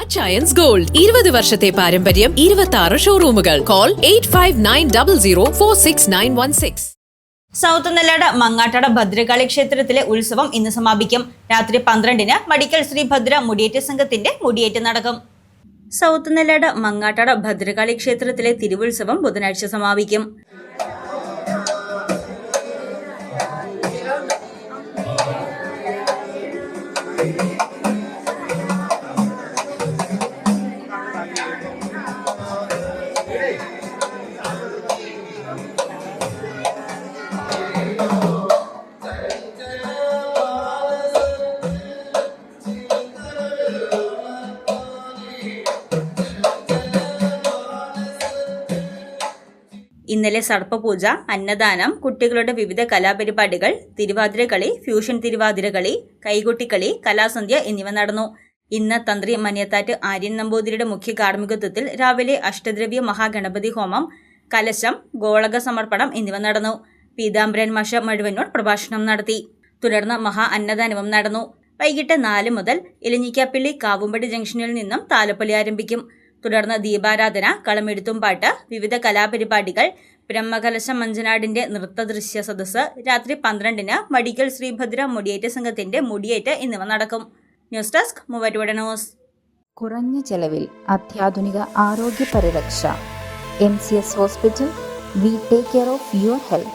Achayans gold 20 വർഷത്തെ പാരമ്പര്യം, 26 ഷോറൂമുകൾ. Call 8590046916. South Nellad മങ്ങാട്ടട Bhadrakali ക്ഷേത്രത്തിലെ ഉത്സവം ഇന്ന് സമാപിക്കും. രാത്രി 12-ന് മടിക്കൽ ശ്രീ ഭദ്ര മുടിയേറ്റ സംഘത്തിന്റെ മുടിയേറ്റ് നടക്കും. സൗത്ത് നെല്ലാട് മങ്ങാട്ടട ഭദ്രകാളി ക്ഷേത്രത്തിലെ തിരുവുത്സവം ബുധനാഴ്ച സമാപിക്കും. ഇന്നലെ സർപ്പപൂജ, അന്നദാനം, കുട്ടികളുടെ വിവിധ കലാപരിപാടികൾ, തിരുവാതിരക്കളി, ഫ്യൂഷൻ തിരുവാതിരകളി, കൈകൊട്ടിക്കളി, കലാസന്ധ്യ എന്നിവ നടന്നു. ഇന്ന് തന്ത്രി മനയത്താറ്റ് ആര്യൻ നമ്പൂതിരിയുടെ മുഖ്യ കാർമ്മികത്വത്തിൽ രാവിലെ അഷ്ടദ്രവ്യ മഹാഗണപതി ഹോമം, കലശം, ഗോളക സമർപ്പണം എന്നിവ നടന്നു. പീതാംബരൻ മാഷ് മഴുവന്നൂർ പ്രഭാഷണം നടത്തി. തുടർന്ന് മഹാ അന്നദാനവും നടന്നു. വൈകിട്ട് 4 മുതൽ ഇലഞ്ഞിക്കാപ്പള്ളി കാവുമ്പടി ജംഗ്ഷനിൽ നിന്നും താലപ്പൊലി ആരംഭിക്കും. തുടർന്ന് ദീപാരാധന, കളമെഴുത്തുംപാട്ട്, വിവിധ കലാപരിപാടികൾ, ബ്രഹ്മകലശ മഞ്ചനാടിന്റെ നൃത്തദൃശ്യ സദസ്സ്, രാത്രി 12-ന് മടിക്കൽ ശ്രീഭദ്ര മുടിയേറ്റ സംഘത്തിന്റെ മുടിയേറ്റ് എന്നിവ നടക്കും. News desk Muvattupuzha news. കുറഞ്ഞ ചെലവിൽ അത്യാധുനിക ആരോഗ്യ പരിരക്ഷ. MCS hospital. We take care of your health.